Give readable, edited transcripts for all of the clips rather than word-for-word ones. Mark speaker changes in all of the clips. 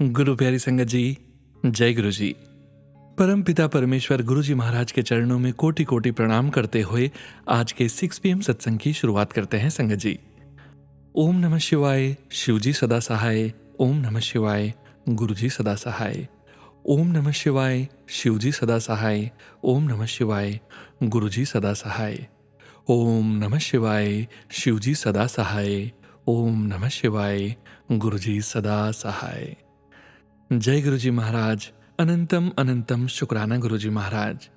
Speaker 1: गुरु प्यारी संगत जी, जय गुरु जी। परम पिता परमेश्वर गुरु जी महाराज के चरणों में कोटि कोटि प्रणाम करते हुए आज के 6 PM सत्संग की शुरुआत करते हैं संगत जी। ओम नमः शिवाय, शिव जी सदा सहाय। ओम नमः शिवाय, गुरु जी सदा सहाय। ओम नमः शिवाय, शिव जी सदा सहाय। ओम नमः शिवाय, गुरु जी सदा सहाय। ओम नमः शिवाय, शिव जी सदा सहाय। ओम नमः शिवाय, गुरु जी सदा सहाय। जय गुरु जी महाराज। अनंतम अनंतम शुक्राना गुरु जी महाराज।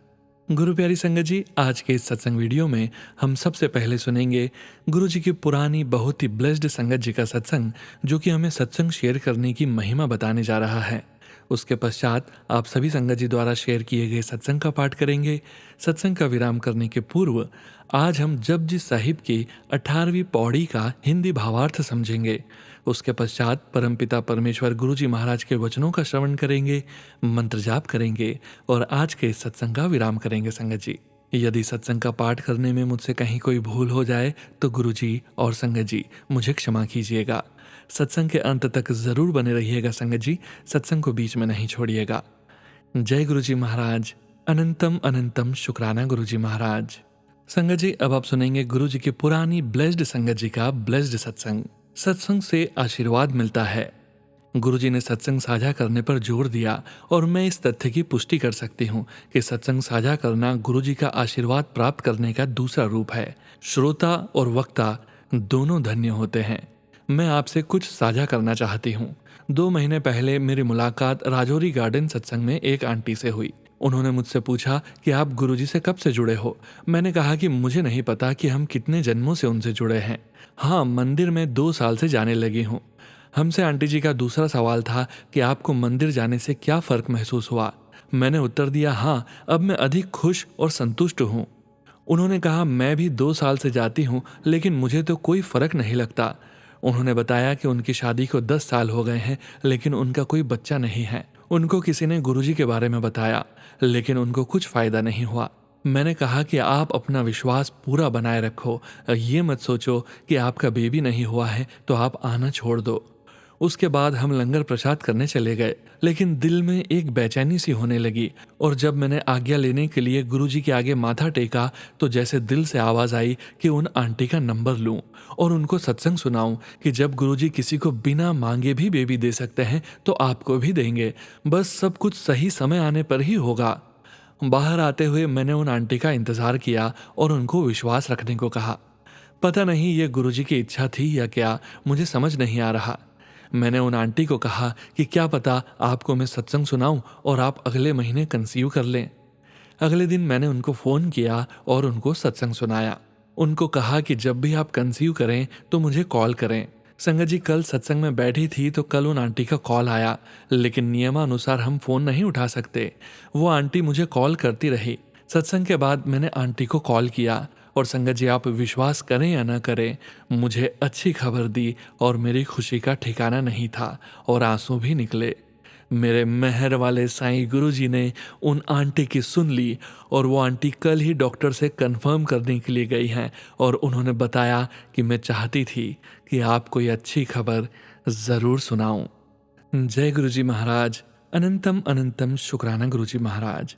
Speaker 1: गुरु प्यारी संगत जी, आज के इस सत्संग वीडियो में हम सबसे पहले सुनेंगे गुरु जी की पुरानी बहुत ही ब्लेस्ड संगत जी का सत्संग, जो कि हमें सत्संग शेयर करने की महिमा बताने जा रहा है। उसके पश्चात आप सभी संगत जी द्वारा शेयर किए गए सत्संग का पाठ करेंगे। सत्संग का विराम करने के पूर्व आज हम जपजी साहिब की 18वीं पौड़ी का हिंदी भावार्थ समझेंगे। उसके पश्चात परमपिता परमेश्वर गुरु जी महाराज के वचनों का श्रवण करेंगे, मंत्र जाप करेंगे और आज के इस सत्संग का विराम करेंगे संगत जी। यदि सत्संग का पाठ करने में मुझसे कहीं कोई भूल हो जाए तो गुरु जी और संगत जी मुझे क्षमा कीजिएगा। सत्संग के अंत तक जरूर बने रहिएगा संगत जी, सत्संग को बीच में नहीं छोड़िएगा। जय गुरु जी महाराज। अनंतम अनंतम शुक्राना गुरु जी महाराज। संगत जी, अब आप सुनेंगे गुरु जी की पुरानी ब्लेस्ड संगत जी का ब्लेस्ड सत्संग। सत्संग से आशीर्वाद मिलता है। गुरु जी ने सत्संग साझा करने पर जोर दिया और मैं इस तथ्य की पुष्टि कर सकती हूँ कि सत्संग साझा करना गुरु जी का आशीर्वाद प्राप्त करने का दूसरा रूप है। श्रोता और वक्ता दोनों धन्य होते हैं। मैं आपसे कुछ साझा करना चाहती हूँ। 2 महीने पहले मेरी मुलाकात राजौरी गार्डन सत्संग में एक आंटी से हुई। उन्होंने मुझसे पूछा कि आप गुरुजी से कब से जुड़े हो। मैंने कहा कि मुझे नहीं पता कि हम कितने जन्मों से उनसे जुड़े हैं। हाँ, मंदिर में 2 साल से जाने लगी हूँ। हमसे आंटी जी का दूसरा सवाल था कि आपको मंदिर जाने से क्या फर्क महसूस हुआ। मैंने उत्तर दिया, हाँ, अब मैं अधिक खुश और संतुष्ट हूँ। उन्होंने कहा, मैं भी 2 साल से जाती हूँ लेकिन मुझे तो कोई फर्क नहीं लगता। उन्होंने बताया कि उनकी शादी को 10 साल हो गए हैं लेकिन उनका कोई बच्चा नहीं है। उनको किसी ने गुरुजी के बारे में बताया लेकिन उनको कुछ फायदा नहीं हुआ। मैंने कहा कि आप अपना विश्वास पूरा बनाए रखो, ये मत सोचो कि आपका बेबी नहीं हुआ है तो आप आना छोड़ दो। उसके बाद हम लंगर प्रसाद करने चले गए, लेकिन दिल में एक बेचैनी सी होने लगी और जब मैंने आज्ञा लेने के लिए गुरुजी के आगे माथा टेका तो जैसे दिल से आवाज आई कि उन आंटी का नंबर लूं और उनको सत्संग सुनाऊं कि जब गुरुजी किसी को बिना मांगे भी बेबी दे सकते हैं तो आपको भी देंगे, बस सब कुछ सही समय आने पर ही होगा। बाहर आते हुए मैंने उन आंटी का इंतजार किया और उनको विश्वास रखने को कहा। पता नहीं ये गुरुजी की इच्छा थी या क्या, मुझे समझ नहीं आ रहा। मैंने उन आंटी को कहा कि क्या पता आपको मैं सत्संग सुनाऊं और आप अगले महीने कंसीव कर लें। अगले दिन मैंने उनको फ़ोन किया और उनको सत्संग सुनाया। उनको कहा कि जब भी आप कंसीव करें तो मुझे कॉल करें। संगत जी, कल सत्संग में बैठी थी तो कल उन आंटी का कॉल आया, लेकिन नियमानुसार हम फ़ोन नहीं उठा सकते। वो आंटी मुझे कॉल करती रही। सत्संग के बाद मैंने आंटी को कॉल किया और संगत जी, आप विश्वास करें या ना करें, मुझे अच्छी खबर दी और मेरी खुशी का ठिकाना नहीं था और आंसू भी निकले। मेरे मेहर वाले साईं गुरुजी ने उन आंटी की सुन ली और वो आंटी कल ही डॉक्टर से कंफर्म करने के लिए गई हैं और उन्होंने बताया कि मैं चाहती थी कि आपको ये अच्छी खबर ज़रूर सुनाऊं। जय गुरुजी महाराज। अनंतम अनंतम शुक्राना गुरुजी महाराज।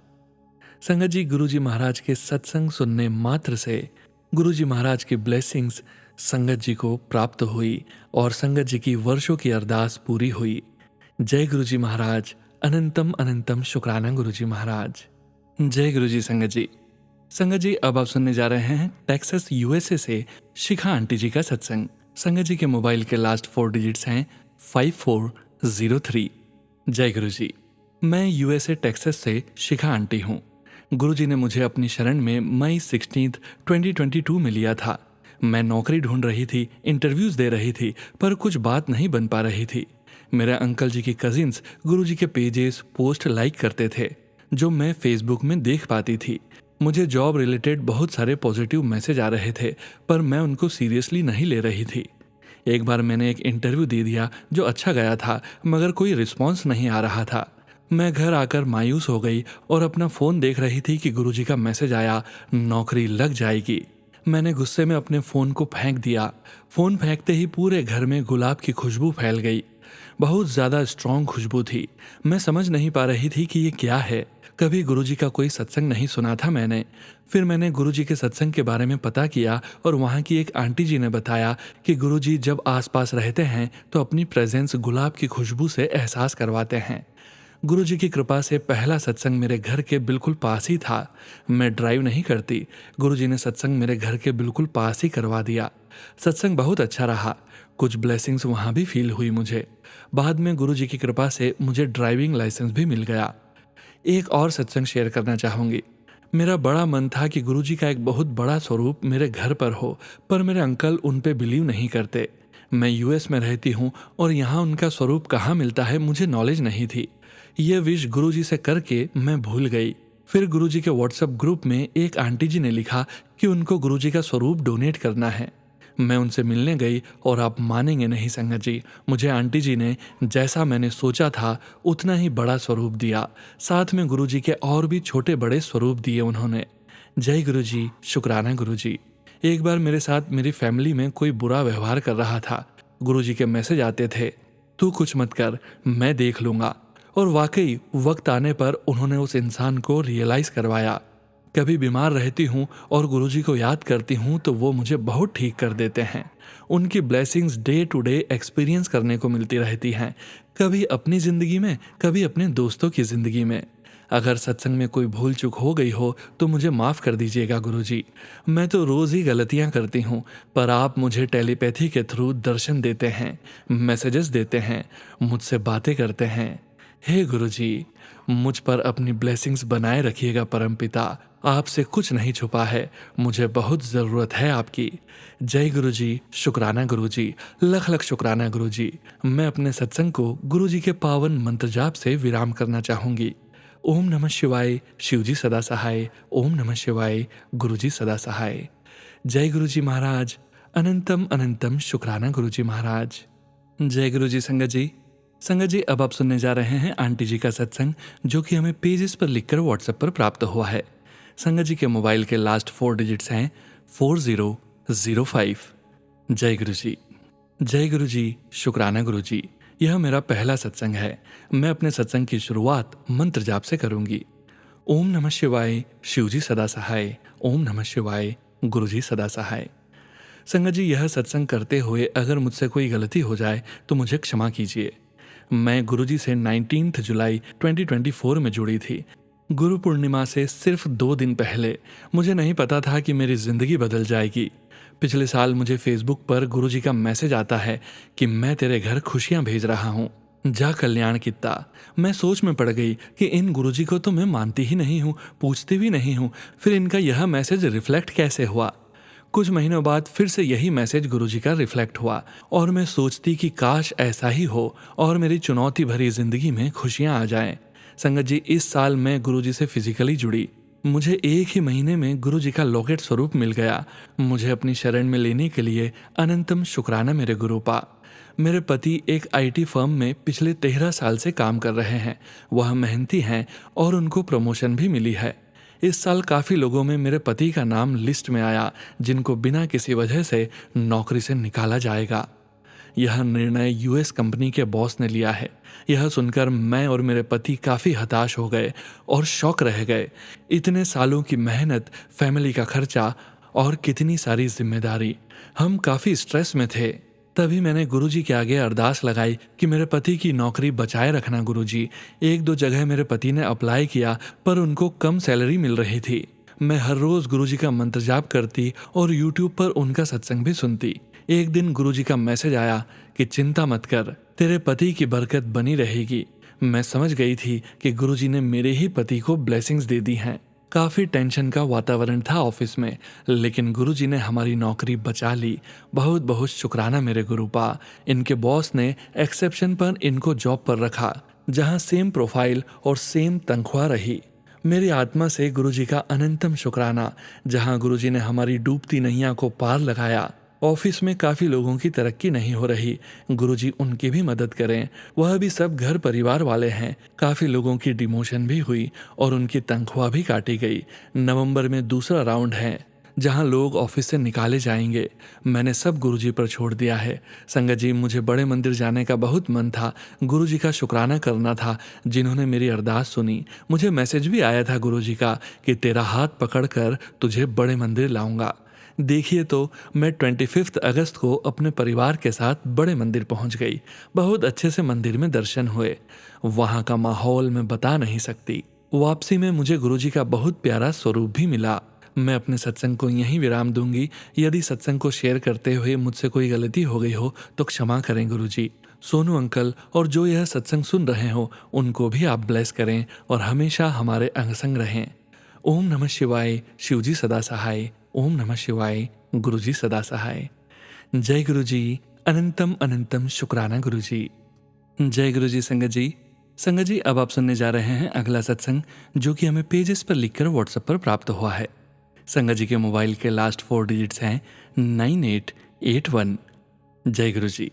Speaker 1: संगत जी, गुरुजी महाराज के सत्संग सुनने मात्र से गुरुजी महाराज की ब्लेसिंग्स संगत जी को प्राप्त हुई और संगत जी की वर्षों की अरदास पूरी हुई। जय गुरुजी महाराज। अनंतम अनंतम शुक्राना गुरुजी महाराज। जय गुरुजी। संगत जी, अब आप सुनने जा रहे हैं टेक्सास यूएसए से शिखा आंटी जी का सत्संग। संगत जी के मोबाइल के लास्ट 4 डिजिट्स हैं 5403। जय गुरुजी। मैं यूएसए टेक्सास से शिखा आंटी हूँ। गुरुजी ने मुझे अपनी शरण में मई 16, 2022 में लिया था। मैं नौकरी ढूंढ रही थी, इंटरव्यूज दे रही थी, पर कुछ बात नहीं बन पा रही थी। मेरे अंकल जी की कजिन्स गुरुजी के पेजेस पोस्ट लाइक करते थे जो मैं फेसबुक में देख पाती थी। मुझे जॉब रिलेटेड बहुत सारे पॉजिटिव मैसेज आ रहे थे पर मैं उनको सीरियसली नहीं ले रही थी। एक बार मैंने एक इंटरव्यू दे दिया जो अच्छा गया था, मगर कोई रिस्पॉन्स नहीं आ रहा था। मैं घर आकर मायूस हो गई और अपना फ़ोन देख रही थी कि गुरुजी का मैसेज आया, नौकरी लग जाएगी। मैंने गुस्से में अपने फ़ोन को फेंक दिया। फ़ोन फेंकते ही पूरे घर में गुलाब की खुशबू फैल गई। बहुत ज़्यादा स्ट्रॉन्ग खुशबू थी। मैं समझ नहीं पा रही थी कि ये क्या है। कभी गुरुजी का कोई सत्संग नहीं सुना था मैंने। फिर मैंने गुरुजी के सत्संग के बारे में पता किया और वहाँ की एक आंटी जी ने बताया कि गुरुजी जब आसपास रहते हैं तो अपनी प्रेजेंस गुलाब की खुशबू से एहसास करवाते हैं। गुरुजी की कृपा से पहला सत्संग मेरे घर के बिल्कुल पास ही था। मैं ड्राइव नहीं करती, गुरुजी ने सत्संग मेरे घर के बिल्कुल पास ही करवा दिया। सत्संग बहुत अच्छा रहा। कुछ ब्लेसिंग्स वहाँ भी फील हुई मुझे। बाद में गुरुजी की कृपा से मुझे ड्राइविंग लाइसेंस भी मिल गया। एक और सत्संग शेयर करना चाहूँगी। मेरा बड़ा मन था कि गुरुजी का एक बहुत बड़ा स्वरूप मेरे घर पर हो, पर मेरे अंकल उन पे बिलीव नहीं करते। मैं यूएस में रहती हूँ और यहाँ उनका स्वरूप कहाँ मिलता है मुझे नॉलेज नहीं थी। ये विश गुरुजी से करके मैं भूल गई। फिर गुरुजी के व्हाट्सएप ग्रुप में एक आंटी जी ने लिखा कि उनको गुरुजी का स्वरूप डोनेट करना है। मैं उनसे मिलने गई और आप मानेंगे नहीं संगत जी, मुझे आंटी जी ने जैसा मैंने सोचा था उतना ही बड़ा स्वरूप दिया। साथ में गुरुजी के और भी छोटे बड़े स्वरूप दिए उन्होंने। जय गुरुजी, शुक्राना गुरुजी। एक बार मेरे साथ मेरी फैमिली में कोई बुरा व्यवहार कर रहा था। गुरुजी के मैसेज आते थे, तू कुछ मत कर, मैं देख लूंगा। और वाकई वक्त आने पर उन्होंने उस इंसान को रियलाइज करवाया। कभी बीमार रहती हूँ और गुरुजी को याद करती हूँ तो वो मुझे बहुत ठीक कर देते हैं। उनकी blessings day to day experience करने को मिलती रहती हैं, कभी अपनी ज़िंदगी में, कभी अपने दोस्तों की ज़िंदगी में। अगर सत्संग में कोई भूल चूक हो गई हो तो मुझे माफ़ कर दीजिएगा गुरुजी। मैं तो रोज़ ही गलतियाँ करती हूँ, पर आप मुझे टेलीपैथी के थ्रू दर्शन देते हैं, मैसेजेस देते हैं, मुझसे बातें करते हैं। हे गुरुजी, मुझ पर अपनी ब्लेसिंग्स बनाए रखिएगा परमपिता। आपसे कुछ नहीं छुपा है, मुझे बहुत ज़रूरत है आपकी। जय गुरुजी, शुक्राना गुरुजी, लख लख शुक्राना गुरुजी। मैं अपने सत्संग को गुरुजी के पावन मंत्र जाप से विराम करना चाहूँगी। ओम नमः शिवाय, शिवजी सदा सहाय। ओम नमः शिवाय, गुरुजी सदा सहाय। जय गुरुजी महाराज, अनंतम अनंतम शुक्राना गुरुजी महाराज। जय गुरुजी संगत जी। संगत जी, अब आप सुनने जा रहे हैं आंटी जी का सत्संग, जो कि हमें पेजेस पर लिखकर व्हाट्सएप पर प्राप्त हुआ है। संगत जी के मोबाइल के लास्ट 4 डिजिट्स हैं 4005। जय गुरु जी। जय गुरु जी, शुक्राना गुरु जी। यह मेरा पहला सत्संग है। मैं अपने सत्संग की शुरुआत मंत्र जाप से करूंगी। ओम नमः शिवाय, शिवजी सदा सहाय। ओम नमः शिवाय, गुरुजी सदा सहाय। संगत जी, यह सत्संग करते हुए अगर मुझसे कोई गलती हो जाए तो मुझे क्षमा कीजिए। मैं गुरुजी से 19 जुलाई 2024 में जुड़ी थी। गुरु पूर्णिमा से सिर्फ 2 दिन पहले। मुझे नहीं पता था कि मेरी ज़िंदगी बदल जाएगी। पिछले साल मुझे फेसबुक पर गुरुजी का मैसेज आता है कि मैं तेरे घर खुशियां भेज रहा हूँ, जा कल्याण कित्ता। मैं सोच में पड़ गई कि इन गुरुजी को तो मैं मानती ही नहीं हूँ, पूछती भी नहीं हूँ, फिर इनका यह मैसेज रिफ्लेक्ट कैसे हुआ। कुछ महीनों बाद फिर से यही मैसेज गुरुजी का रिफ्लेक्ट हुआ और मैं सोचती कि काश ऐसा ही हो और मेरी चुनौती भरी जिंदगी में खुशियां आ जाएं। संगत जी, इस साल मैं गुरुजी से फिजिकली जुड़ी। मुझे एक ही महीने में गुरुजी का लॉकेट स्वरूप मिल गया। मुझे अपनी शरण में लेने के लिए अनंतम शुक्राना मेरे गुरुपा। मेरे पति एक आईटी फर्म में पिछले 13 साल से काम कर रहे हैं। वह मेहनती हैं और उनको प्रमोशन भी मिली है। इस साल काफ़ी लोगों में मेरे पति का नाम लिस्ट में आया जिनको बिना किसी वजह से नौकरी से निकाला जाएगा। यह निर्णय यूएस कंपनी के बॉस ने लिया है। यह सुनकर मैं और मेरे पति काफ़ी हताश हो गए और शौक रह गए। इतने सालों की मेहनत, फैमिली का खर्चा और कितनी सारी जिम्मेदारी, हम काफ़ी स्ट्रेस में थे। तभी मैंने गुरुजी के आगे अरदास लगाई कि मेरे पति की नौकरी बचाए रखना गुरुजी। 1-2 जगह मेरे पति ने अप्लाई किया पर उनको कम सैलरी मिल रही थी। मैं हर रोज़ गुरुजी का मंत्र जाप करती और यूट्यूब पर उनका सत्संग भी सुनती। एक दिन गुरुजी का मैसेज आया कि चिंता मत कर, तेरे पति की बरकत बनी रहेगी। मैं समझ गई थी कि गुरुजी ने मेरे ही पति को ब्लेसिंग्स दे दी हैं। काफ़ी टेंशन का वातावरण था ऑफिस में, लेकिन गुरुजी ने हमारी नौकरी बचा ली। बहुत बहुत शुक्राना मेरे गुरुपा। इनके बॉस ने एक्सेप्शन पर इनको जॉब पर रखा, जहां सेम प्रोफाइल और सेम तनख्वाह रही। मेरी आत्मा से गुरुजी का अनंतम शुक्राना, जहां गुरुजी ने हमारी डूबती नैया को पार लगाया। ऑफिस में काफ़ी लोगों की तरक्की नहीं हो रही, गुरुजी उनकी भी मदद करें। वह भी सब घर परिवार वाले हैं। काफ़ी लोगों की डिमोशन भी हुई और उनकी तनख्वाह भी काटी गई। नवंबर में दूसरा राउंड है। जहाँ लोग ऑफिस से निकाले जाएंगे। मैंने सब गुरुजी पर छोड़ दिया है। संगत जी, मुझे बड़े मंदिर जाने का बहुत मन था। गुरुजी का शुक्राना करना था जिन्होंने मेरी अरदास सुनी। मुझे मैसेज भी आया था गुरुजी का कि तेरा हाथ पकड़कर तुझे बड़े मंदिर लाऊंगा। देखिए तो मैं 25 अगस्त को अपने परिवार के साथ बड़े मंदिर पहुंच गई। बहुत अच्छे से मंदिर में दर्शन हुए। वहाँ का माहौल मैं बता नहीं सकती। वापसी में मुझे गुरुजी का बहुत प्यारा स्वरूप भी मिला। मैं अपने सत्संग को यहीं विराम दूंगी। यदि सत्संग को शेयर करते हुए मुझसे कोई गलती हो गई हो तो क्षमा करें गुरुजी। सोनू अंकल और जो यह सत्संग सुन रहे हो उनको भी आप ब्लेस करें और हमेशा हमारे अंग संग रहें। ओम नमः शिवाय। शिवजी सदा सहाय। ओम नमः शिवाय। गुरुजी सदा सहाय। जय गुरुजी। अनंतम अनंतम शुक्राना गुरुजी। जय गुरुजी। संगत जी, संगत जी, अब आप सुनने जा रहे हैं अगला सत्संग जो कि हमें पेजेस पर लिखकर व्हाट्सएप पर प्राप्त हुआ है। संगत जी के मोबाइल के लास्ट 4 डिजिट्स हैं 9881। जय गुरुजी।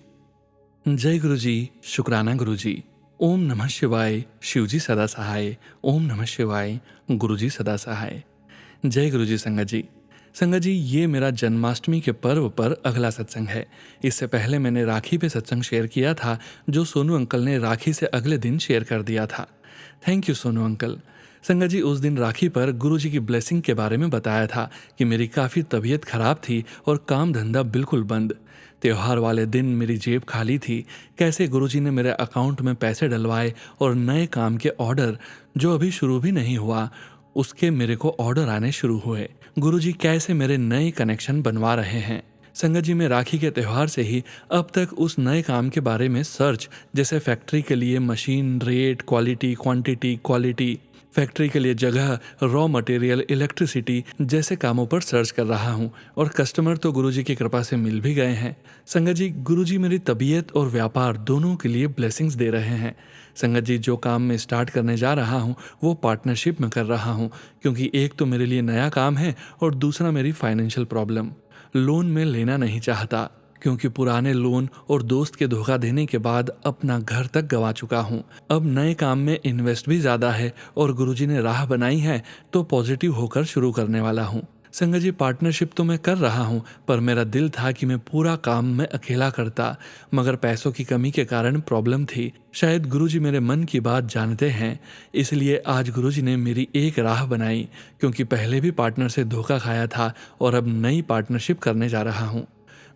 Speaker 1: जय गुरुजी। शुक्राना गुरुजी। ओम नमः शिवाय। शिवजी सदा सहाय। ओम नमः शिवाय। गुरुजी सदा सहाय। जय गुरुजी। संगत जी, संगत जी, ये मेरा जन्माष्टमी के पर्व पर अगला सत्संग है। इससे पहले मैंने राखी पे सत्संग शेयर किया था जो सोनू अंकल ने राखी से अगले दिन शेयर कर दिया था। Thank you Sonu uncle. संगत जी, उस दिन राखी पर गुरुजी की ब्लेसिंग के बारे में बताया था कि मेरी काफ़ी तबीयत खराब थी और काम धंधा बिल्कुल बंद। त्योहार वाले दिन मेरी जेब खाली थी। कैसे गुरुजी ने मेरे अकाउंट में पैसे डलवाए और नए काम के ऑर्डर जो अभी शुरू भी नहीं हुआ उसके मेरे को ऑर्डर आने शुरू हुए। गुरुजी कैसे मेरे नए कनेक्शन बनवा रहे हैं। संगत जी, मैं राखी के त्यौहार से ही अब तक उस नए काम के बारे में सर्च, जैसे फैक्ट्री के लिए machine, rate, quality, quantity, quality, factory के लिए जगह, रॉ मटेरियल, इलेक्ट्रिसिटी जैसे कामों पर सर्च कर रहा हूँ और कस्टमर तो गुरुजी की कृपा से मिल भी गए हैं। संगत जी, गुरुजी मेरी तबीयत और व्यापार दोनों के लिए ब्लेसिंग्स दे रहे हैं। संगत जी, जो काम मैं स्टार्ट करने जा रहा हूँ वो पार्टनरशिप में कर रहा हूँ क्योंकि एक तो मेरे लिए नया काम है और दूसरा मेरी फाइनेंशियल प्रॉब्लम। लोन में लेना नहीं चाहता क्योंकि पुराने लोन और दोस्त के धोखा देने के बाद अपना घर तक गंवा चुका हूँ। अब नए काम में इन्वेस्ट भी ज़्यादा है और गुरुजी ने राह बनाई है तो पॉजिटिव होकर शुरू करने वाला हूँ। संगत जी, पार्टनरशिप तो मैं कर रहा हूँ पर मेरा दिल था कि मैं पूरा काम मैं अकेला करता, मगर पैसों की कमी के कारण प्रॉब्लम थी। शायद गुरुजी मेरे मन की बात जानते हैं, इसलिए आज गुरुजी ने मेरी एक राह बनाई क्योंकि पहले भी पार्टनर से धोखा खाया था और अब नई पार्टनरशिप करने जा रहा हूँ।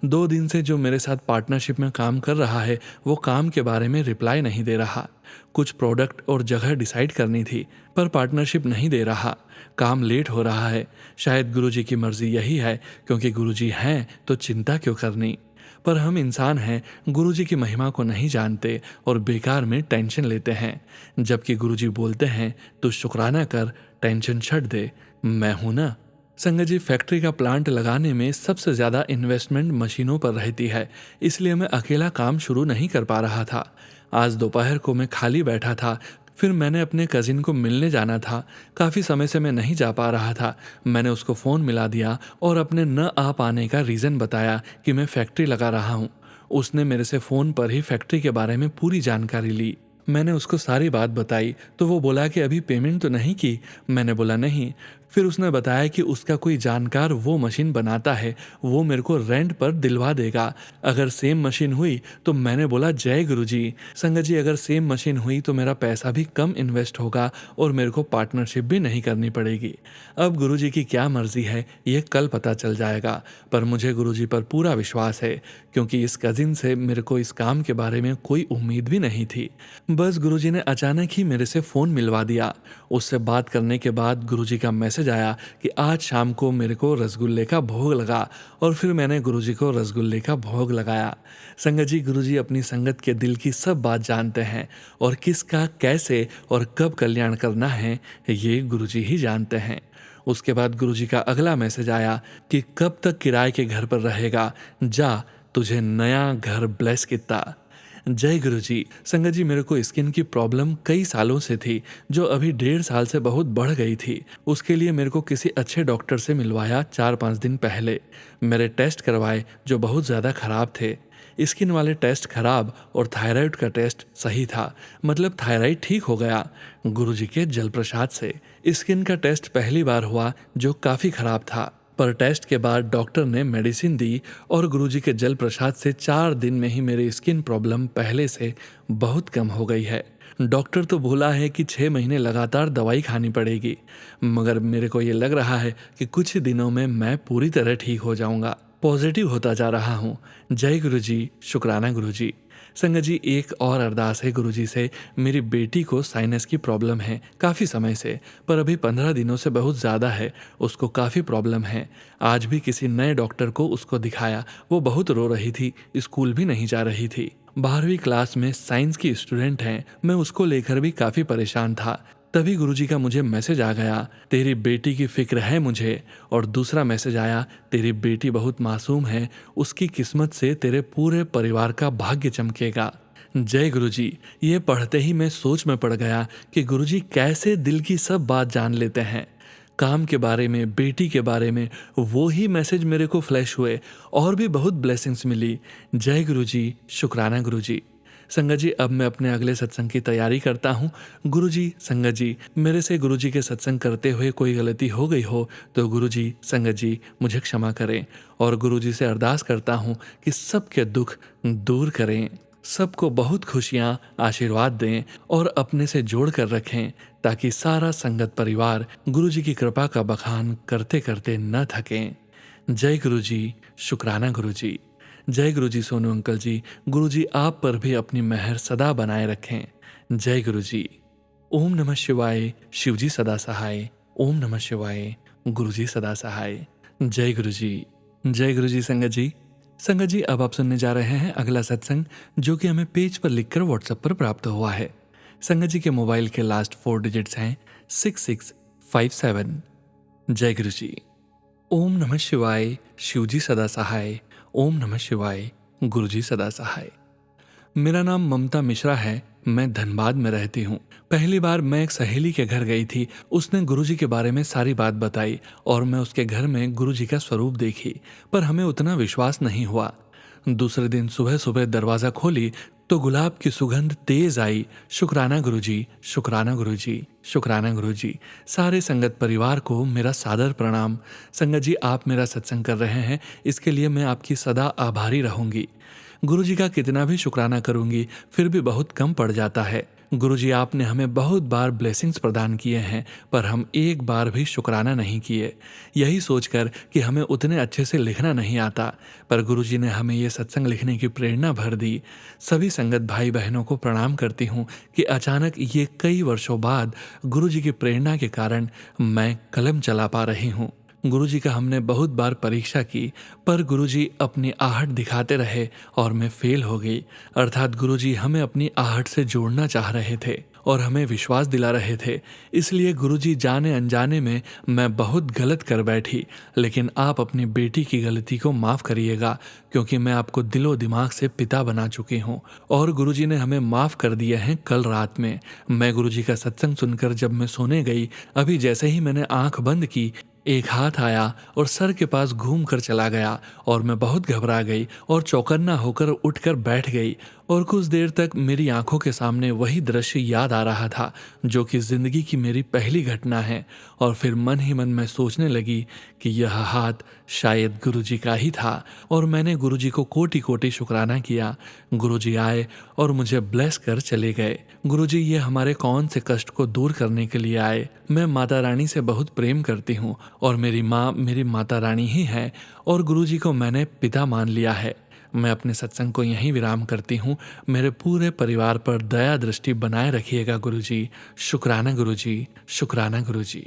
Speaker 1: 2 दिन से जो मेरे साथ पार्टनरशिप में काम कर रहा है वो काम के बारे में रिप्लाई नहीं दे रहा। कुछ प्रोडक्ट और जगह डिसाइड करनी थी पर पार्टनरशिप नहीं दे रहा। काम लेट हो रहा है। शायद गुरुजी की मर्जी यही है क्योंकि गुरुजी हैं तो चिंता क्यों करनी। पर हम इंसान हैं, गुरुजी की महिमा को नहीं जानते और बेकार में टेंशन लेते हैं। जबकि गुरुजी बोलते हैं तो शुक्राना कर, टेंशन छੱਡ दे, मैं हूं ना। संगत जी, फैक्ट्री का प्लांट लगाने में सबसे ज़्यादा इन्वेस्टमेंट मशीनों पर रहती है, इसलिए मैं अकेला काम शुरू नहीं कर पा रहा था। आज दोपहर को मैं खाली बैठा था। फिर मैंने अपने कजिन को मिलने जाना था। काफ़ी समय से मैं नहीं जा पा रहा था। मैंने उसको फ़ोन मिला दिया और अपने न आ पाने का रीज़न बताया कि मैं फैक्ट्री लगा रहा हूँ। उसने मेरे से फ़ोन पर ही फैक्ट्री के बारे में पूरी जानकारी ली। मैंने उसको सारी बात बताई तो वो बोला कि अभी पेमेंट तो नहीं की। मैंने बोला नहीं। फिर उसने बताया कि उसका कोई जानकार वो मशीन बनाता है, वो मेरे को रेंट पर दिलवा देगा अगर सेम मशीन हुई। तो मैंने बोला जय गुरुजी। संगत जी, अगर सेम मशीन हुई तो मेरा पैसा भी कम इन्वेस्ट होगा और मेरे को पार्टनरशिप भी नहीं करनी पड़ेगी। अब गुरुजी की क्या मर्जी है ये कल पता चल जाएगा, पर मुझे गुरुजी पर पूरा विश्वास है क्योंकि इस कजिन से मेरे को इस काम के बारे में कोई उम्मीद भी नहीं थी। बस गुरुजी ने अचानक ही मेरे से फ़ोन मिलवा दिया। उससे बात करने के बाद गुरुजी का मैसेज आया कि आज शाम को मेरे को रसगुल्ले का भोग लगा और फिर मैंने गुरुजी को रसगुल्ले का भोग लगाया। संगत जी, गुरुजी अपनी संगत के दिल की सब बात जानते हैं और किसका कैसे और कब कल्याण करना है ये गुरुजी ही जानते हैं। उसके बाद गुरुजी का अगला मैसेज आया कि कब तक किराए के घर पर रहेगा, जा तुझे नया घर ब्लेस किता। जय गुरुजी। संगत जी, मेरे को स्किन की प्रॉब्लम कई सालों से थी जो अभी 1.5 साल से बहुत बढ़ गई थी। उसके लिए मेरे को किसी अच्छे डॉक्टर से मिलवाया 4-5 दिन पहले। मेरे टेस्ट करवाए जो बहुत ज़्यादा ख़राब थे। स्किन वाले टेस्ट खराब और थायराइड का टेस्ट सही था, मतलब थायराइड ठीक हो गया गुरुजी के जल प्रसाद से। स्किन का टेस्ट पहली बार हुआ जो काफ़ी ख़राब था। पर टेस्ट के बाद डॉक्टर ने मेडिसिन दी और गुरुजी के जल प्रसाद से 4 दिन में ही मेरी स्किन प्रॉब्लम पहले से बहुत कम हो गई है। डॉक्टर तो बोला है कि 6 महीने लगातार दवाई खानी पड़ेगी, मगर मेरे को ये लग रहा है कि कुछ ही दिनों में मैं पूरी तरह ठीक हो जाऊंगा। पॉजिटिव होता जा रहा हूँ। जय गुरुजी, शुक्राना गुरुजी। संगत जी, एक और अरदास है गुरुजी से। मेरी बेटी को साइनस की प्रॉब्लम है काफ़ी समय से, पर अभी 15 दिनों से बहुत ज़्यादा है। उसको काफ़ी प्रॉब्लम है। आज भी किसी नए डॉक्टर को उसको दिखाया, वो बहुत रो रही थी, स्कूल भी नहीं जा रही थी। 12वीं क्लास में साइंस की स्टूडेंट है। मैं उसको लेकर भी काफ़ी परेशान था। तभी गुरुजी का मुझे मैसेज आ गया, तेरी बेटी की फिक्र है मुझे। और दूसरा मैसेज आया, तेरी बेटी बहुत मासूम है, उसकी किस्मत से तेरे पूरे परिवार का भाग्य चमकेगा। जय गुरुजी। ये पढ़ते ही मैं सोच में पड़ गया कि गुरुजी कैसे दिल की सब बात जान लेते हैं। काम के बारे में, बेटी के बारे में वो ही मैसेज मेरे को फ्लैश हुए और भी बहुत ब्लेसिंग्स मिली। जय गुरुजी, शुक्राना गुरुजी। संगत जी, अब मैं अपने अगले सत्संग की तैयारी करता हूँ। गुरुजी, संगत जी, मेरे से गुरुजी के सत्संग करते हुए कोई गलती हो गई हो तो गुरुजी, संगत जी मुझे क्षमा करें। और गुरुजी से अरदास करता हूँ कि सबके दुख दूर करें, सबको बहुत खुशियाँ आशीर्वाद दें और अपने से जोड़ कर रखें, ताकि सारा संगत परिवार गुरुजी की कृपा का बखान करते करते न थकें। जय गुरुजी, शुक्राना गुरुजी। जय गुरुजी सोनू अंकल जी। गुरुजी आप पर भी अपनी मेहर सदा बनाए रखें। जय गुरुजी। ओम नमः शिवाय। शिवजी सदा सहाय। ओम नमः शिवाय। गुरुजी सदा सहाय। जय गुरुजी। जय गुरुजी। संगत जी, संगत जी, अब आप सुनने जा रहे हैं अगला सत्संग, जो कि हमें पेज पर लिखकर व्हाट्सएप पर प्राप्त हुआ है। संगत जी के मोबाइल के लास्ट 4 डिजिट्स हैं 6657। जय गुरुजी। ओम नमः शिवाय। शिवजी सदा सहाय। ओम नमः शिवाय। गुरुजी सदा सहाय। मेरा नाम ममता मिश्रा है। मैं धनबाद में रहती हूँ। पहली बार मैं एक सहेली के घर गई थी। उसने गुरुजी के बारे में सारी बात बताई और मैं उसके घर में गुरुजी का स्वरूप देखी, पर हमें उतना विश्वास नहीं हुआ। दूसरे दिन सुबह सुबह दरवाज़ा खोली तो गुलाब की सुगंध तेज आई। शुक्राना गुरुजी, शुक्राना गुरुजी, शुक्राना गुरुजी। सारे संगत परिवार को मेरा सादर प्रणाम। संगत जी, आप मेरा सत्संग कर रहे हैं, इसके लिए मैं आपकी सदा आभारी रहूंगी। गुरुजी का कितना भी शुक्राना करूंगी फिर भी बहुत कम पड़ जाता है। गुरुजी, आपने हमें बहुत बार ब्लेसिंग्स प्रदान किए हैं, पर हम एक बार भी शुक्राना नहीं किए, यही सोचकर कि हमें उतने अच्छे से लिखना नहीं आता। पर गुरुजी ने हमें ये सत्संग लिखने की प्रेरणा भर दी। सभी संगत भाई बहनों को प्रणाम करती हूँ कि अचानक ये कई वर्षों बाद गुरुजी की प्रेरणा के कारण मैं कलम चला पा रही हूँ। गुरुजी का हमने बहुत बार परीक्षा की, पर गुरुजी अपनी आहट दिखाते रहे और मैं फेल हो गई। अर्थात गुरुजी हमें अपनी आहट से जोड़ना चाह रहे थे और हमें विश्वास दिला रहे थे। इसलिए गुरुजी जाने अनजाने में मैं बहुत गलत कर बैठी, लेकिन आप अपनी बेटी की गलती को माफ़ करिएगा, क्योंकि मैं आपको दिलो दिमाग से पिता बना चुकी हूँ और गुरुजी ने हमें माफ़ कर दिए हैं कल रात में। मैं गुरुजी का सत्संग सुनकर जब मैं सोने गई, अभी जैसे ही मैंने आंख बंद की, एक हाथ आया और सर के पास घूम कर चला गया और मैं बहुत घबरा गई और चौकन्ना होकर उठकर बैठ गई और कुछ देर तक मेरी आंखों के सामने वही दृश्य याद आ रहा था जो कि जिंदगी की मेरी पहली घटना है। और फिर मन ही मन मैं सोचने लगी कि यह हाथ शायद गुरुजी का ही था और मैंने गुरुजी को कोटि कोटि शुक्राना किया। गुरुजी आए और मुझे ब्लेस कर चले गए। गुरुजी ये हमारे कौन से कष्ट को दूर करने के लिए आए। मैं माता रानी से बहुत प्रेम करती हूँ और मेरी माँ मेरी माता रानी ही है और गुरुजी को मैंने पिता मान लिया है। मैं अपने सत्संग को यहीं विराम करती हूँ। मेरे पूरे परिवार पर दया दृष्टि बनाए रखिएगा गुरुजी। शुक्राना गुरुजी, शुक्राना गुरुजी।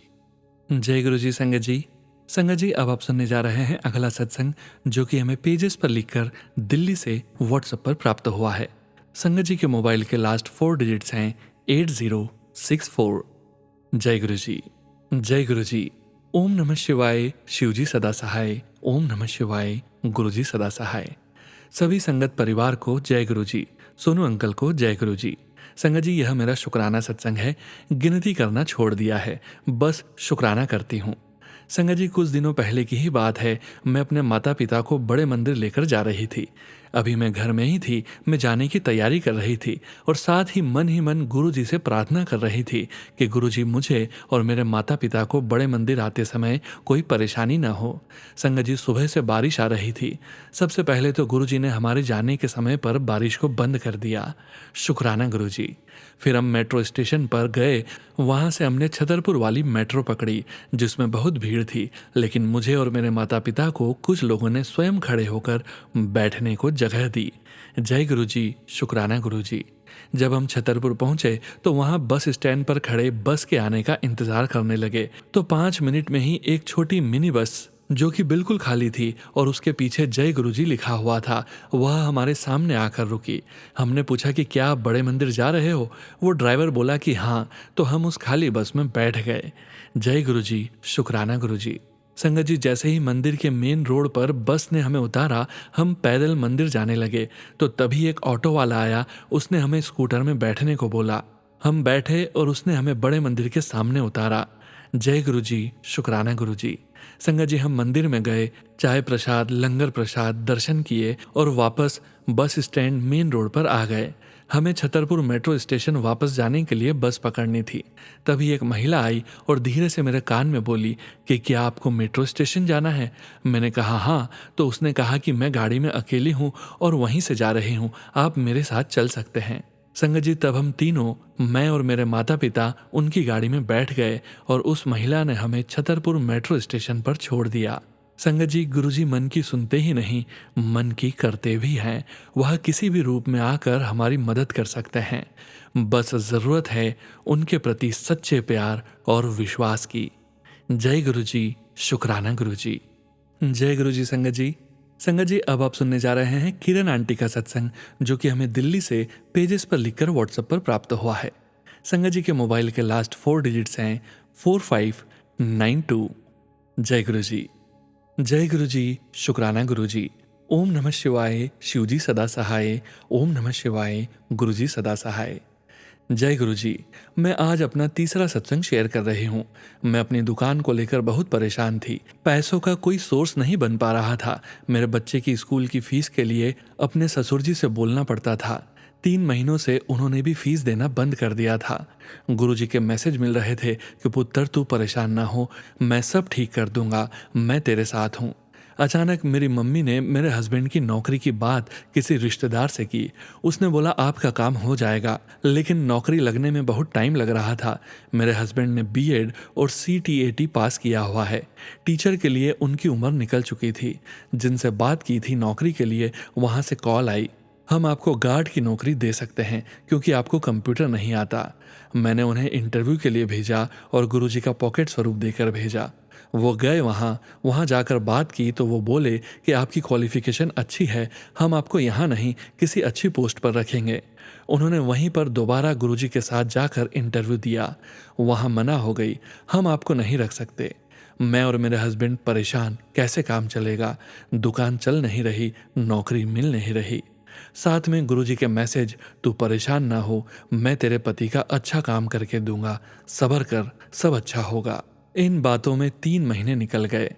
Speaker 1: जय गुरुजी। संगत जी, संगत जी, अब आप सुनने जा रहे हैं अगला सत्संग, जो कि हमें पेजेस पर लिखकर दिल्ली से व्हाट्सएप पर प्राप्त हुआ है। संगत जी के मोबाइल के लास्ट 4 डिजिट्स हैं 8064। जय गुरुजी। जय गुरुजी। ओम नमः शिवाय। शिवजी सदा सहाय। ओम नमः शिवाय। गुरुजी सदा सहाय। सभी संगत परिवार को जय गुरुजी। सोनू अंकल को जय गुरुजी। संगत जी, यह मेरा शुक्राना सत्संग है। गिनती करना छोड़ दिया है, बस शुक्राना करती हूँ। संगत जी, कुछ दिनों पहले की ही बात है। मैं अपने माता पिता को बड़े मंदिर लेकर जा रही थी। अभी मैं घर में ही थी। मैं जाने की तैयारी कर रही थी और साथ ही मन गुरुजी से प्रार्थना कर रही थी कि गुरुजी मुझे और मेरे माता पिता को बड़े मंदिर आते समय कोई परेशानी ना हो। संगत जी, सुबह से बारिश आ रही थी। सबसे पहले तो गुरुजी ने हमारे जाने के समय पर बारिश को बंद कर दिया। शुक्राना गुरुजी। फिर हम मेट्रो स्टेशन पर गए। वहाँ से हमने छतरपुर वाली मेट्रो पकड़ी जिसमें बहुत भीड़ थी, लेकिन मुझे और मेरे माता पिता को कुछ लोगों ने स्वयं खड़े होकर बैठने को जगह दी। जय गुरुजी, शुक्राना गुरुजी। जब हम छतरपुर पहुंचे तो वहां बस स्टैंड पर खड़े बस के आने का इंतजार करने लगे तो 5 मिनट में ही एक छोटी मिनी बस जो कि बिल्कुल खाली थी और उसके पीछे जय गुरुजी लिखा हुआ था, वह हमारे सामने आकर रुकी। हमने पूछा कि क्या आप बड़े मंदिर जा रहे हो? वो ड्राइवर बोला कि हाँ, तो हम उस खाली बस में बैठ गए। जय गुरुजी, शुक्राना गुरुजी। संगत जी, जैसे ही मंदिर के मेन रोड पर बस ने हमें उतारा, हम पैदल मंदिर जाने लगे तो तभी एक ऑटो वाला आया। उसने हमें स्कूटर में बैठने को बोला। हम बैठे और उसने हमें बड़े मंदिर के सामने उतारा। जय गुरुजी, शुक्राना गुरुजी। संगत जी, हम मंदिर में गए, चाय प्रसाद, लंगर प्रसाद दर्शन किए और वापस बस स्टैंड मेन रोड पर आ गए। हमें छतरपुर मेट्रो स्टेशन वापस जाने के लिए बस पकड़नी थी। तभी एक महिला आई और धीरे से मेरे कान में बोली कि क्या आपको मेट्रो स्टेशन जाना है? मैंने कहा हाँ। तो उसने कहा कि मैं गाड़ी में अकेली हूँ और वहीं से जा रही हूँ, आप मेरे साथ चल सकते हैं। संगत जी, तब हम तीनों, मैं और मेरे माता पिता, उनकी गाड़ी में बैठ गए और उस महिला ने हमें छतरपुर मेट्रो स्टेशन पर छोड़ दिया। संगत जी, गुरुजी मन की सुनते ही नहीं, मन की करते भी हैं। वह किसी भी रूप में आकर हमारी मदद कर सकते हैं। बस जरूरत है उनके प्रति सच्चे प्यार और विश्वास की। जय गुरुजी, शुक्राना गुरुजी। जय गुरुजी। संगत जी, संगत जी, अब आप सुनने जा रहे हैं किरण आंटी का सत्संग, जो कि हमें दिल्ली से पेजेस पर लिखकर व्हाट्सएप पर प्राप्त हुआ है। संगत जी के मोबाइल के लास्ट 4 डिजिट्स हैं 4592। जय गुरुजी। जय गुरुजी, शुक्राना गुरुजी। ओम नमः शिवाय, शिवजी सदा सहाय। ओम नमः शिवाय, गुरुजी सदा सहाय। जय गुरुजी। मैं आज अपना तीसरा सत्संग शेयर कर रही हूँ। मैं अपनी दुकान को लेकर बहुत परेशान थी। पैसों का कोई सोर्स नहीं बन पा रहा था। मेरे बच्चे की स्कूल की फीस के लिए अपने ससुर जी से बोलना पड़ता था। 3 महीनों से उन्होंने भी फीस देना बंद कर दिया था। गुरुजी के मैसेज मिल रहे थे कि पुत्र तू परेशान ना हो, मैं सब ठीक कर दूंगा, मैं तेरे साथ हूँ। अचानक मेरी मम्मी ने मेरे हस्बैंड की नौकरी की बात किसी रिश्तेदार से की। उसने बोला आपका काम हो जाएगा, लेकिन नौकरी लगने में बहुत टाइम लग रहा था। मेरे हस्बैंड ने बीएड और सीटीएटी पास किया हुआ है। टीचर के लिए उनकी उम्र निकल चुकी थी। जिनसे बात की थी नौकरी के लिए, वहाँ से कॉल आई, हम आपको गार्ड की नौकरी दे सकते हैं क्योंकि आपको कंप्यूटर नहीं आता। मैंने उन्हें इंटरव्यू के लिए भेजा और गुरुजी का पॉकेट स्वरूप देकर भेजा। वो गए वहाँ जाकर बात की तो वो बोले कि आपकी क्वालिफिकेशन अच्छी है, हम आपको यहाँ नहीं किसी अच्छी पोस्ट पर रखेंगे। उन्होंने वहीं पर दोबारा गुरुजी के साथ जाकर इंटरव्यू दिया। वहाँ मना हो गई, हम आपको नहीं रख सकते। मैं और मेरे हस्बैंड परेशान, कैसे काम चलेगा, दुकान चल नहीं रही, नौकरी मिल नहीं रही। साथ में गुरुजी के मैसेज, तू परेशान ना हो, मैं तेरे पति का अच्छा काम करके दूंगा, सब्र कर, सब अच्छा होगा। इन बातों में 3 महीने निकल गए।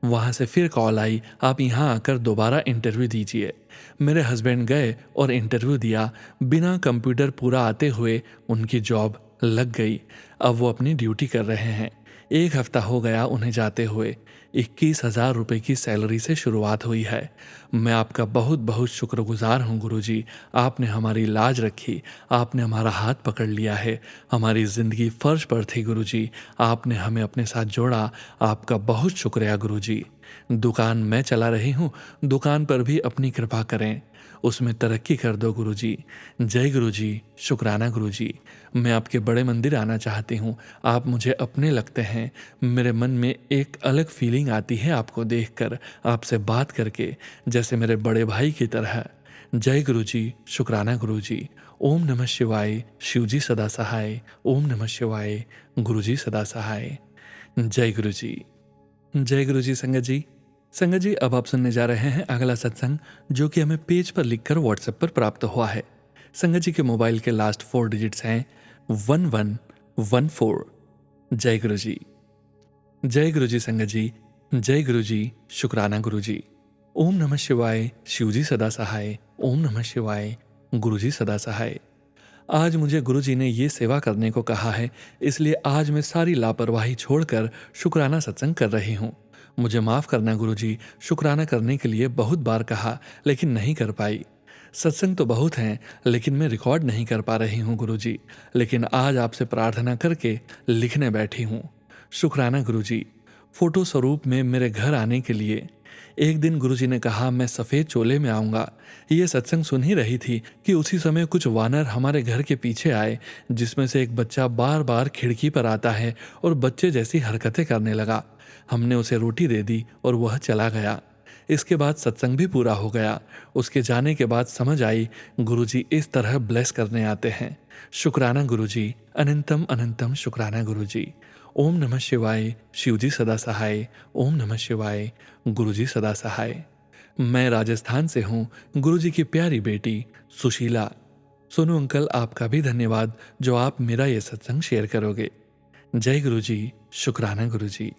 Speaker 1: वहां से फिर कॉल आई, आप यहाँ आकर दोबारा इंटरव्यू दीजिए। मेरे हस्बैंड गए और इंटरव्यू दिया। बिना कंप्यूटर पूरा आते हुए उनकी जॉब लग गई। अब वो अपनी ड्यूटी कर रहे हैं। 1 हफ्ता हो गया उन्हें जाते हुए। 21,000 रुपये की सैलरी से शुरुआत हुई है। मैं आपका बहुत बहुत शुक्रगुजार हूँ गुरुजी। आपने हमारी लाज रखी, आपने हमारा हाथ पकड़ लिया है। हमारी ज़िंदगी फर्श पर थी गुरुजी, आपने हमें अपने साथ जोड़ा। आपका बहुत शुक्रिया गुरुजी। दुकान मैं चला रही हूँ, दुकान पर भी अपनी कृपा करें, उसमें तरक्की कर दो गुरुजी। जय गुरुजी, शुक्राना गुरुजी। मैं आपके बड़े मंदिर आना चाहती हूँ, आप मुझे अपने लगते हैं। मेरे मन में एक अलग फीलिंग आती है आपको देखकर, आपसे बात करके, जैसे मेरे बड़े भाई की तरह। जय गुरुजी, शुक्राना गुरुजी। ओम नमः शिवाय, शिवजी सदा सहाय। ओम नमः शिवाय, गुरुजी सदा सहाय। जय गुरुजी। जय गुरुजी। संगत जी, संगत जी, अब आप सुनने जा रहे हैं अगला सत्संग, जो कि हमें पेज पर लिखकर व्हाट्सएप पर प्राप्त हुआ है। संगत जी के मोबाइल के लास्ट 4 डिजिट्स हैं 1114। जय गुरुजी। जय गुरुजी। संगत जी, जय गुरुजी, शुक्राना गुरुजी। ओम नमः शिवाय, शिवजी सदा सहाय। ओम नमः शिवाय, गुरुजी सदा सहाय। आज मुझे गुरुजी ने ये सेवा करने को कहा है, इसलिए आज मैं सारी लापरवाही छोड़कर शुक्राना सत्संग कर रही हूँ। मुझे माफ़ करना गुरुजी, शुक्राना करने के लिए बहुत बार कहा लेकिन नहीं कर पाई। सत्संग तो बहुत हैं लेकिन मैं रिकॉर्ड नहीं कर पा रही हूँ गुरुजी, लेकिन आज आपसे प्रार्थना करके लिखने बैठी हूँ। शुक्राना गुरुजी, फोटो स्वरूप में मेरे घर आने के लिए। एक दिन गुरुजी ने कहा मैं सफ़ेद चोले में आऊँगा। ये सत्संग सुन ही रही थी कि उसी समय कुछ वानर हमारे घर के पीछे आए, जिसमें से एक बच्चा बार बार खिड़की पर आता है और बच्चे जैसी हरकतें करने लगा। हमने उसे रोटी दे दी और वह चला गया। इसके बाद सत्संग भी पूरा हो गया। उसके जाने के बाद समझ आई गुरुजी इस तरह ब्लेस करने आते हैं। शुक्राना गुरुजी, अनंतम अनंतम शुक्राना गुरुजी। ओम नमः शिवाय, शिवजी सदा सहाय। ओम नमः शिवाय, गुरुजी सदा सहाय। मैं राजस्थान से हूँ, गुरुजी की प्यारी बेटी सुशीला। सोनू अंकल, आपका भी धन्यवाद जो आप मेरा ये सत्संग शेयर करोगे। जय गुरुजी, शुक्राना गुरुजी।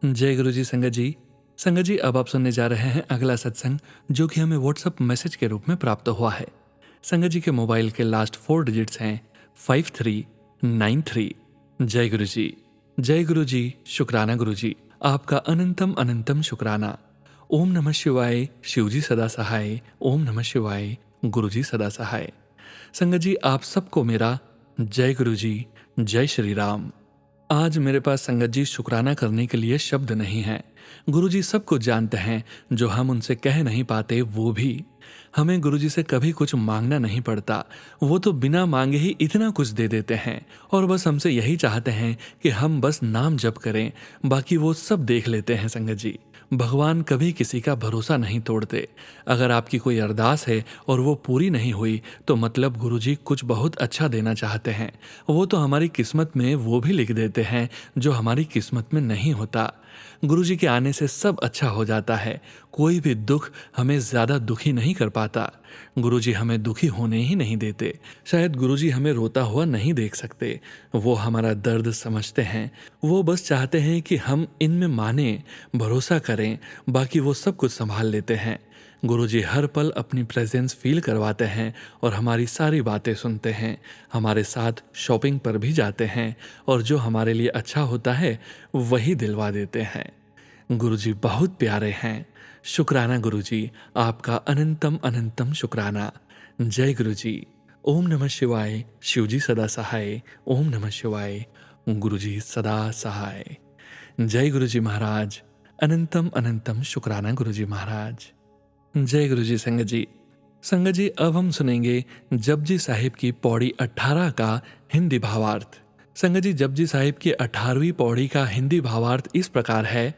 Speaker 1: जय गुरुजी संगत जी। संगत जी, अब आप सुनने जा रहे हैं अगला सत्संग जो कि हमें व्हाट्सएप मैसेज के रूप में प्राप्त हुआ है। संगत जी के मोबाइल के लास्ट 4 डिजिट्स हैं 5393। जय गुरुजी। जय गुरुजी, शुक्राना गुरुजी। आपका अनंतम अनंतम शुक्राना। ओम नमः शिवाय, शिवजी सदा सहाय। ओम नमः शिवाय, गुरुजी सदा सहाय। संगत जी, आप सबको मेरा जय गुरुजी, जय श्री राम। आज मेरे पास संगत जी शुक्राना करने के लिए शब्द नहीं है। गुरुजी सब कुछ जानते हैं, जो हम उनसे कह नहीं पाते वो भी। हमें गुरुजी से कभी कुछ मांगना नहीं पड़ता, वो तो बिना मांगे ही इतना कुछ दे देते हैं और बस हमसे यही चाहते हैं कि हम बस नाम जप करें, बाकी वो सब देख लेते हैं संगत जी। भगवान कभी किसी का भरोसा नहीं तोड़ते। अगर आपकी कोई अरदास है और वो पूरी नहीं हुई तो मतलब गुरुजी कुछ बहुत अच्छा देना चाहते हैं। वो तो हमारी किस्मत में वो भी लिख देते हैं जो हमारी किस्मत में नहीं होता। गुरुजी के आने से सब अच्छा हो जाता है। कोई भी दुख हमें ज़्यादा दुखी नहीं कर पाता। गुरुजी हमें दुखी होने ही नहीं देते। शायद गुरुजी हमें रोता हुआ नहीं देख सकते, वो हमारा दर्द समझते हैं। वो बस चाहते हैं कि हम इनमें माने, भरोसा करें, बाकी वो सब कुछ संभाल लेते हैं। गुरुजी हर पल अपनी प्रेजेंस फील करवाते हैं और हमारी सारी बातें सुनते हैं। हमारे साथ शॉपिंग पर भी जाते हैं और जो हमारे लिए अच्छा होता है वही दिलवा देते हैं। गुरुजी बहुत प्यारे हैं। शुक्राना गुरुजी, आपका अनंतम अनंतम शुक्राना। जय गुरुजी। ओम नमः शिवाय, शिवजी सदा सहाय। ओम नमः शिवाय, गुरुजी सदा सहाय। जय गुरुजी महाराज, अनंतम अनंतम शुक्राना गुरुजी महाराज। जय गुरुजी संगत जी। संगत जी, अब हम सुनेंगे जपजी साहिब की पौड़ी 18 का हिंदी भावार्थ। संगत जी, जपजी साहिब की 18वीं पौड़ी का हिंदी भावार्थ इस प्रकार है।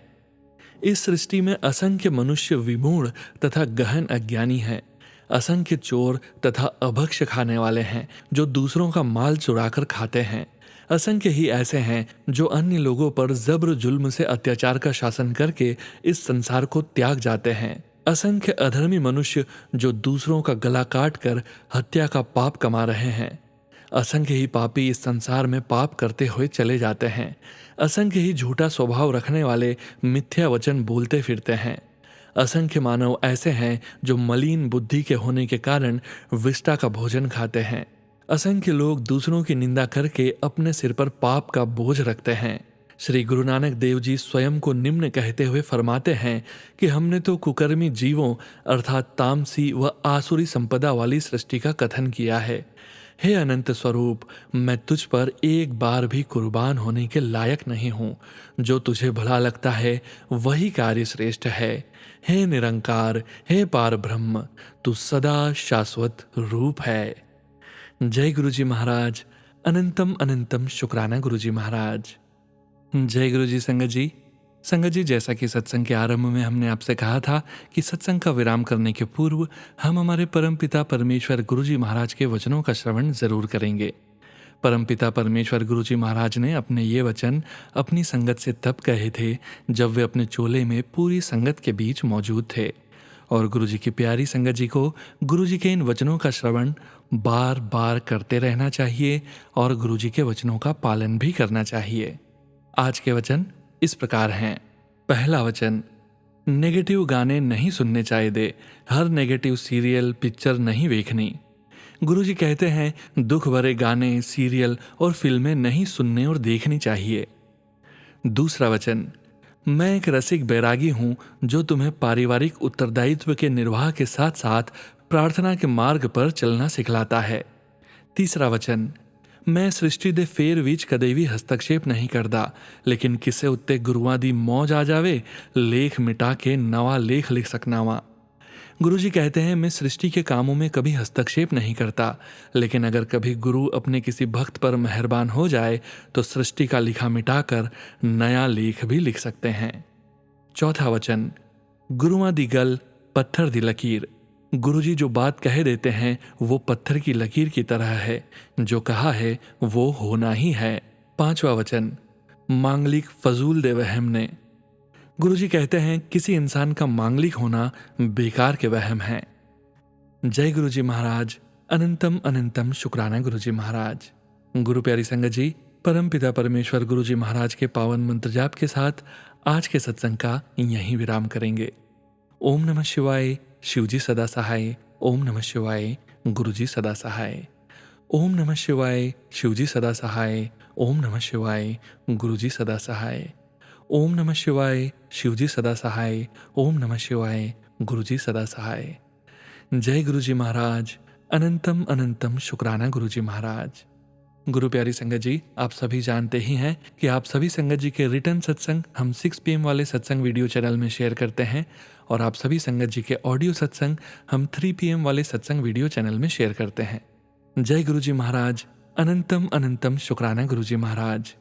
Speaker 1: इस सृष्टि में असंख्य मनुष्य विमूढ़ तथा गहन अज्ञानी हैं। असंख्य चोर तथा अभक्ष्य खाने वाले हैं जो दूसरों का माल चुराकर खाते हैं। असंख्य ही ऐसे हैं जो अन्य लोगों पर जब्र जुल्म से अत्याचार का शासन करके इस संसार को त्याग जाते हैं। असंख्य अधर्मी मनुष्य जो दूसरों का गला काट कर हत्या का पाप कमा रहे हैं। असंख्य ही पापी इस संसार में पाप करते हुए चले जाते हैं। असंख्य ही झूठा स्वभाव रखने वाले मिथ्या वचन बोलते फिरते हैं। असंख्य मानव ऐसे हैं जो मलिन बुद्धि के होने के कारण विष्टा का भोजन खाते हैं। असंख्य लोग दूसरों की निंदा करके अपने सिर पर पाप का बोझ रखते हैं। श्री गुरु नानक देव जी स्वयं को निम्न कहते हुए फरमाते हैं कि हमने तो कुकर्मी जीवों अर्थात तामसी व आसुरी संपदा वाली सृष्टि का कथन किया है। हे अनंत स्वरूप, मैं तुझ पर एक बार भी कुर्बान होने के लायक नहीं हूँ। जो तुझे भला लगता है वही कार्य श्रेष्ठ है। हे निरंकार, हे पार ब्रह्म, तू सदा शाश्वत रूप है। जय गुरुजी महाराज, अनंतम अनंतम शुक्राना गुरुजी महाराज। जय गुरुजी संगत जी। संगत जी, जैसा कि सत्संग के आरंभ में हमने आपसे कहा था कि सत्संग का विराम करने के पूर्व हम हमारे परमपिता परमेश्वर गुरुजी महाराज के वचनों का श्रवण जरूर करेंगे। परमपिता परमेश्वर गुरुजी महाराज ने अपने ये वचन अपनी संगत से तब कहे थे जब वे अपने चोले में पूरी संगत के बीच मौजूद थे। और गुरुजी की प्यारी संगत जी को गुरुजी के इन वचनों का श्रवण बार बार करते रहना चाहिए और गुरुजी के वचनों का पालन भी करना चाहिए। आज के वचन इस प्रकार हैं। पहला वचन, नेगेटिव गाने नहीं सुनने चाहिए। हर नेगेटिव सीरियल पिक्चर नहीं देखनी। गुरुजी कहते हैं दुख भरे गाने, सीरियल और फिल्में नहीं सुनने और देखनी चाहिए। दूसरा वचन, मैं एक रसिक बैरागी हूं जो तुम्हें पारिवारिक उत्तरदायित्व के निर्वाह के साथ साथ प्रार्थना के मार्ग पर चलना सिखलाता है। तीसरा वचन, मैं सृष्टि दे फेर विच कदे भी हस्तक्षेप नहीं करता, लेकिन किसे उत्ते गुरुआं दी मौज आ जावे, लेख मिटा के नवा लेख लिख सकनावा। गुरुजी कहते हैं मैं सृष्टि के कामों में कभी हस्तक्षेप नहीं करता, लेकिन अगर कभी गुरु अपने किसी भक्त पर मेहरबान हो जाए तो सृष्टि का लिखा मिटाकर नया लेख भी लिख सकते हैं। चौथा वचन, गुरुआं दी गल पत्थर दी लकीर। गुरुजी जो बात कह देते हैं वो पत्थर की लकीर की तरह है, जो कहा है वो होना ही है। पांचवा वचन, मांगलिक फजूल दे वहम ने। गुरुजी कहते हैं किसी इंसान का मांगलिक होना बेकार के वहम है। जय गुरुजी महाराज। अनंतम अनंतम शुक्राना गुरुजी महाराज। गुरु प्यारी संगत जी, परम पिता परमेश्वर गुरुजी महाराज के पावन मंत्र जाप के साथ आज के सत्संग का यहीं विराम करेंगे। ओम नमः शिवाय। शिवजी सदा सहाय। ओम नमः शिवाय। गुरुजी सदा सहाय। ओम नमः शिवाय। शिवजी सदा सहाय। ओम नमः शिवाय। गुरुजी सदा सहाय। ओम नमः शिवाय। शिवजी सदा सहाय। ओम नमः शिवाय। गुरुजी सदा सहाय। जय गुरुजी महाराज। अनंतम अनंतम शुक्राना गुरुजी महाराज। गुरु प्यारी संगत जी, आप सभी जानते ही हैं कि आप सभी संगत जी के रिटर्न सत्संग हम 6 PM वाले सत्संग वीडियो चैनल में शेयर करते हैं और आप सभी संगत जी के ऑडियो सत्संग हम 3 PM वाले सत्संग वीडियो चैनल में शेयर करते हैं। जय गुरुजी महाराज। अनंतम अनंतम शुक्राना गुरुजी महाराज।